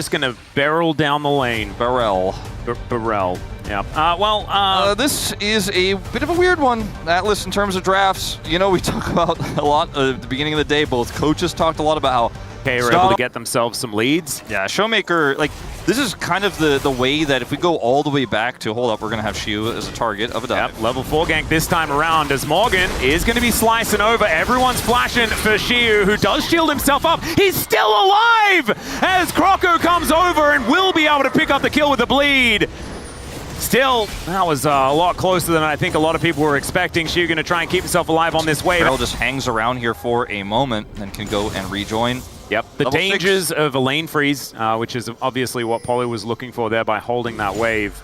Just gonna barrel down the lane. Barrel. Barrel. Yeah. This is a bit of a weird one, Atlas, in terms of drafts. You know, we talk about a lot at the beginning of the day. Both coaches talked a lot about how they were able to get themselves some leads. Yeah, Showmaker, like, this is kind of the way that if we go all the way back to, hold up, we're going to have Shiu as a target of a dive. Yep, level 4 gank this time around as Morgan is going to be slicing over. Everyone's flashing for Shiu, who does shield himself up. He's still alive as Croco comes over and will be able to pick up the kill with the bleed. Still, that was a lot closer than I think a lot of people were expecting. Shiu going to try and keep himself alive on this wave. Barrel just hangs around here for a moment and can go and rejoin. Yep, the dangers of a lane freeze, which is obviously what Polo was looking for there by holding that wave.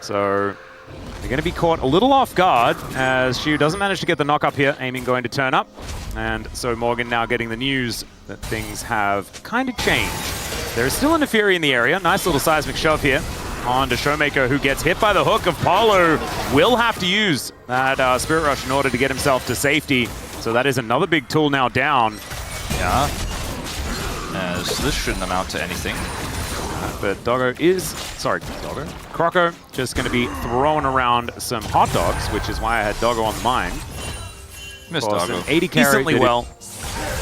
So they're going to be caught a little off guard as Shiu doesn't manage to get the knock up here. Aiming going to turn up. And so Morgan now getting the news that things have kind of changed. There is still a Neferi in the area. Nice little seismic shove here on to Showmaker, who gets hit by the hook of Polo. Will have to use that Spirit Rush in order to get himself to safety. So that is another big tool now down. Yeah. As this shouldn't amount to anything. But Croco just going to be throwing around some hot dogs, which is why I had Doggo on the mind. Miss Doggo. 80 carry. Decently well.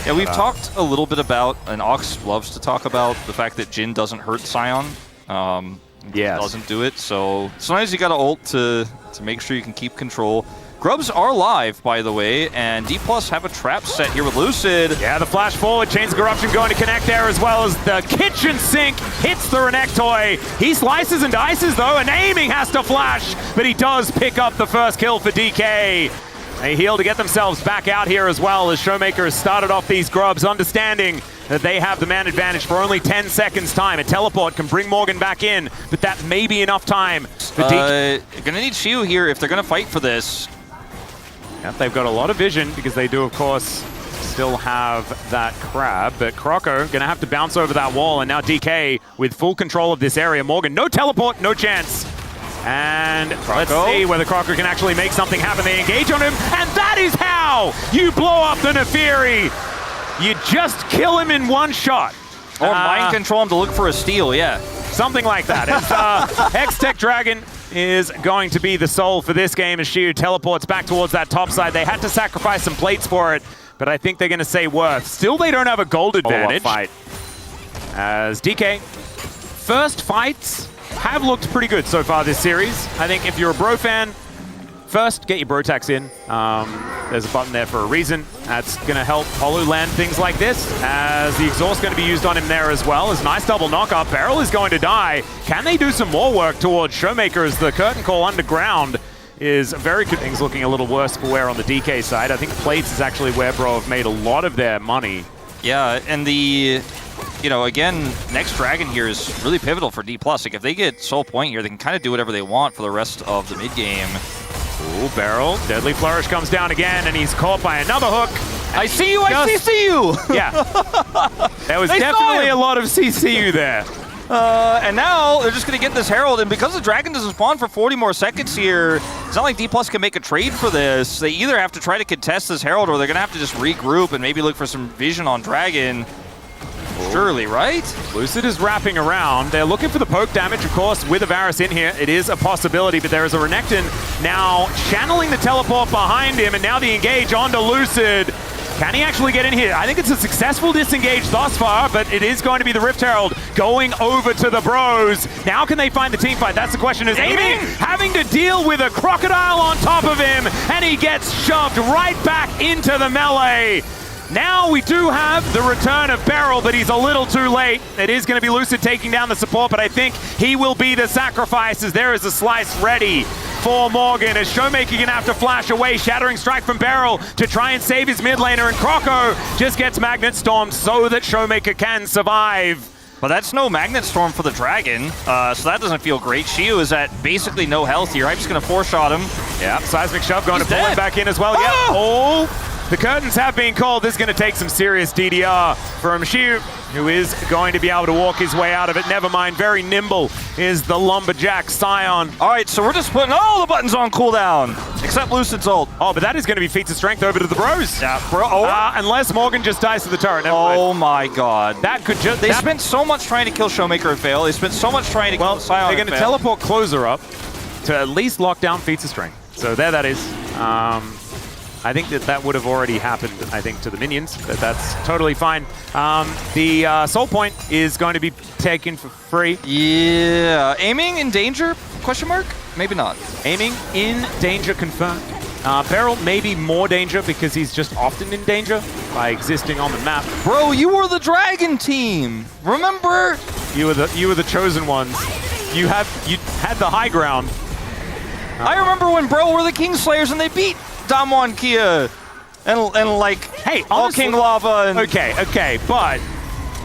Yeah, we've talked a little bit about, and Ox loves to talk about, the fact that Jin doesn't hurt Sion. Yes. Doesn't do it, so sometimes you got to ult to make sure you can keep control. Grubs are live, by the way, and Dplus have a trap set here with Lucid. Yeah, the flash forward, Chains of Corruption going to connect there, as well as the kitchen sink hits the Renekton. He slices and dices though, and aiming has to flash, but he does pick up the first kill for DK. They heal to get themselves back out here as well, as Showmaker has started off these Grubs, understanding that they have the man advantage for only 10 seconds time. A teleport can bring Morgan back in, but that may be enough time for DK. You're gonna need Shiu here if they're gonna fight for this. Yep, they've got a lot of vision because they do, of course, still have that crab. But Croco going to have to bounce over that wall, and now DK with full control of this area. Morgan, no teleport, no chance. And let's see whether Croco can actually make something happen. They engage on him, and that is how you blow up the Neferi. You just kill him in one shot. Or mind control him to look for a steal, yeah. Something like that. It's X-Tech Dragon is going to be the soul for this game as Shiu teleports back towards that top side. They had to sacrifice some plates for it, but I think they're going to say worth. Still, they don't have a gold advantage. Fight. As DK, first fights have looked pretty good so far this series. I think if you're a Bro fan, first, get your bro tax in. There's a button there for a reason. That's going to help Polo land things like this, as the exhaust going to be used on him there as well. As nice double knock-up. Barrel is going to die. Can they do some more work towards Showmaker as the curtain call underground is very good. Things looking a little worse for wear on the DK side. I think plates is actually where Bro have made a lot of their money. Yeah, and the... You know, again, next Dragon here is really pivotal for Dplus. Like, if they get Soul Point here, they can kind of do whatever they want for the rest of the mid-game. Ooh, Barrel. Deadly Flourish comes down again, and he's caught by another hook. I see you, I see you! Yeah. There was definitely a lot of CCU there. And now they're just going to get this Herald, and because the Dragon doesn't spawn for 40 more seconds here, it's not like Dplus can make a trade for this. They either have to try to contest this Herald, or they're going to have to just regroup and maybe look for some vision on Dragon. Surely, right? Lucid is wrapping around. They're looking for the poke damage, of course, with Avaris in here. It is a possibility, but there is a Renekton now channeling the teleport behind him, and now the engage onto Lucid. Can he actually get in here? I think it's a successful disengage thus far, but it is going to be the Rift Herald going over to the Bros. Now can they find the team fight? That's the question. Is aiming, having to deal with a crocodile on top of him, and he gets shoved right back into the melee. Now we do have the return of Barrel, but he's a little too late. It is going to be Lucid taking down the support, but I think he will be the sacrifice as there is a slice ready for Morgan. As Showmaker going to have to flash away. Shattering Strike from Barrel to try and save his mid laner, and Croco just gets Magnet Stormed so that Showmaker can survive. Well, that's no Magnet Storm for the Dragon, so that doesn't feel great. Shiu is at basically no health here. I'm just going to 4-shot him. Yeah, Seismic Shove going to pull him back in as well. Yeah. Oh! The curtains have been called. This is going to take some serious DDR from Xiu, who is going to be able to walk his way out of it. Never mind, very nimble is the Lumberjack Scion. All right, so we're just putting all the buttons on cooldown, except Lucid's ult. Oh, but that is going to be feats of strength over to the bros. Yeah, bro. Unless Morgan just dies to the turret. Never Oh mind. my god. That could just... They spent so much trying to kill Showmaker and fail. They spent so much trying to kill Scion. They're going to teleport Closer up to at least lock down feats of strength. So there that is. I think that would have already happened, I think, to the minions, but that's totally fine. The soul point is going to be taken for free. Yeah. Aiming in danger? Question mark? Maybe not. Aiming in danger confirmed. Beryl may be more danger because he's just often in danger by existing on the map. Bro, you were the dragon team. Remember? You were the chosen ones. You had the high ground. I remember when Bro were the Kingslayers and they beat Damwon Kia and like, hey, all honestly, King Lava and... Okay, but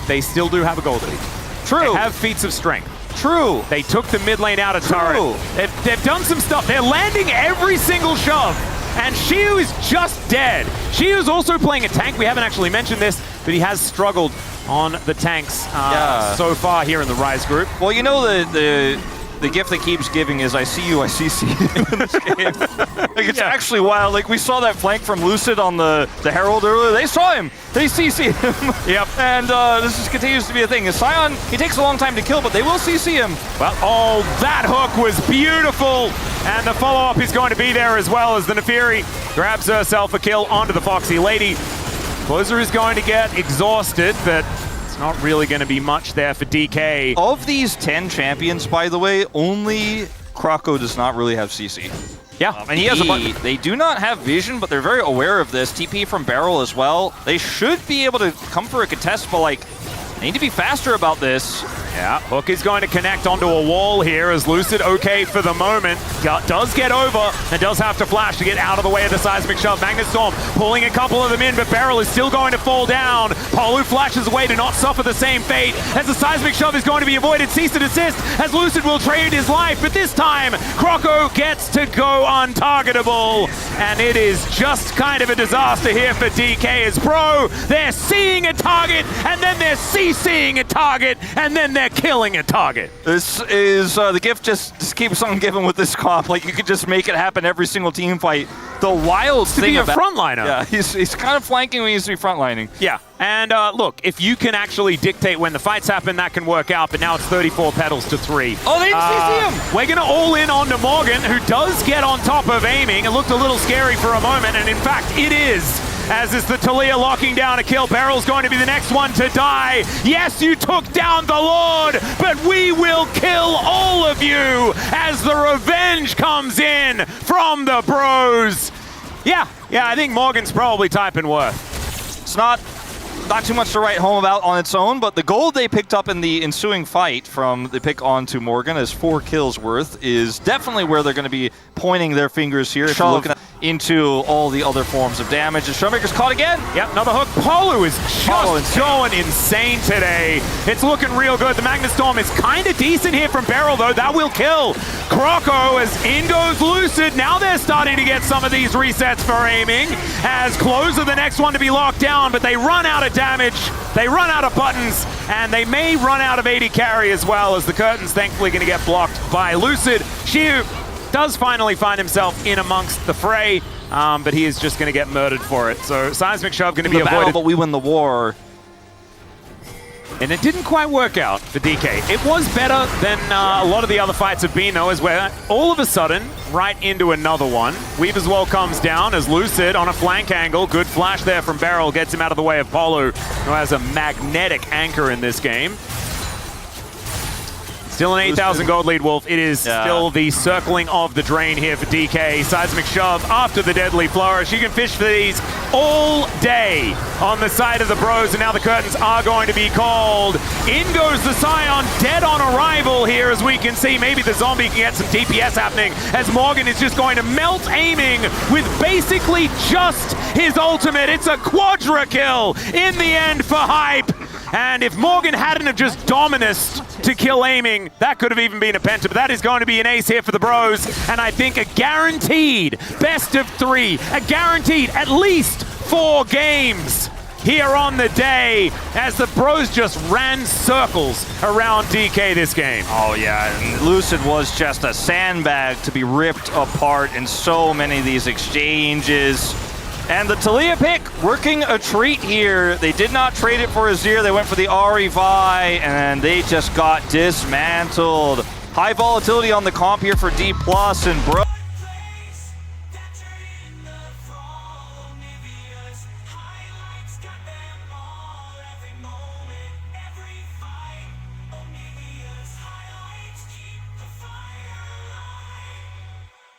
they still do have a gold lead. True. They have feats of strength. True. They took the mid lane out of turret. They've done some stuff. They're landing every single shove. And Xiu is just dead. Xiu is also playing a tank. We haven't actually mentioned this, but he has struggled on the tanks so far here in the Rise group. Well, you know the gift that keeps giving is I see you, I CC you in this game. Like, it's actually wild. Like, we saw that flank from Lucid on the Herald earlier. They saw him. They CC him. Yep. And this just continues to be a thing. As Scion, he takes a long time to kill, but they will CC him. Well, oh, that hook was beautiful. And the follow-up is going to be there as well as the Nefiri grabs herself a kill onto the Foxy Lady. Closer is going to get exhausted, but it's not really going to be much there for DK. Of these 10 champions, by the way, only Kroko does not really have CC. Yeah. And he has a button. They do not have vision, but they're very aware of this. TP from Beryl as well. They should be able to come for a contest, but like, they need to be faster about this. Yeah, Hook is going to connect onto a wall here as Lucid, okay for the moment, does get over and does have to flash to get out of the way of the seismic shove. Magnus Storm pulling a couple of them in, but Beryl is still going to fall down. Polu flashes away to not suffer the same fate as the seismic shove is going to be avoided. Cease and desist as Lucid will trade his life, but this time Kroko gets to go untargetable, and it is just kind of a disaster here for DK as Bro, they're seeing a target, and then they're CCing a target, and then they're killing a target. This is the gift just keeps on giving with this comp. Like, you could just make it happen every single team fight. The wild to thing be a about, frontliner. Yeah, he's kind of flanking when he needs to be frontlining. Yeah, and look, if you can actually dictate when the fights happen, that can work out, but now it's 34 petals to 3. Oh, they didn't CC him! We're gonna all in onto Morgan, who does get on top of aiming. It looked a little scary for a moment, and in fact, it is. As is the Talia locking down a kill. Beryl's going to be the next one to die. Yes, you took down the Lord, but we will kill all of you as the revenge comes in from the Bros. Yeah, I think Morgan's probably typing worth. It's not too much to write home about on its own, but the gold they picked up in the ensuing fight from the pick onto Morgan as 4 kills worth is definitely where they're going to be pointing their fingers here. If you're looking into all the other forms of damage. And Showmaker's caught again. Yep, another hook. Polu is just going insane today. It's looking real good. The Magnus Storm is kind of decent here from Beryl, though. That will kill Kroko as in goes Lucid. Now they're starting to get some of these resets for aiming as Closer the next one to be locked down, but they run out of damage. They run out of buttons, and they may run out of AD carry as well, as the curtain's thankfully going to get blocked by Lucid. Xiu does finally find himself in amongst the fray, but he is just going to get murdered for it. So Seismic Shove going to be avoided. But we win the war. And it didn't quite work out for DK. It was better than a lot of the other fights have been, though, as we're all of a sudden right into another one. Weave as well comes down as Lucid on a flank angle. Good flash there from Beryl, gets him out of the way of Polu, who has a magnetic anchor in this game. Still an 8,000 gold lead, Wolf. It is still the circling of the drain here for DK. Seismic Shove after the deadly flourish. You can fish for these all day on the side of the Bros, and now the curtains are going to be called. In goes the Scion, dead on arrival here, as we can see. Maybe the zombie can get some DPS happening, as Morgan is just going to melt aiming with basically just his ultimate. It's a quadra kill in the end for Hype. And if Morgan hadn't have just Dominus to kill aiming, that could have even been a penta, but that is going to be an ace here for the Bros. And I think a guaranteed best of 3, a guaranteed at least 4 games here on the day as the Bros just ran circles around DK this game. Oh yeah, and Lucid was just a sandbag to be ripped apart in so many of these exchanges. And the Taliyah pick working a treat here. They did not trade it for Azir, they went for the Ahri Vi, and they just got dismantled. High volatility on the comp here for Dplus, and Bro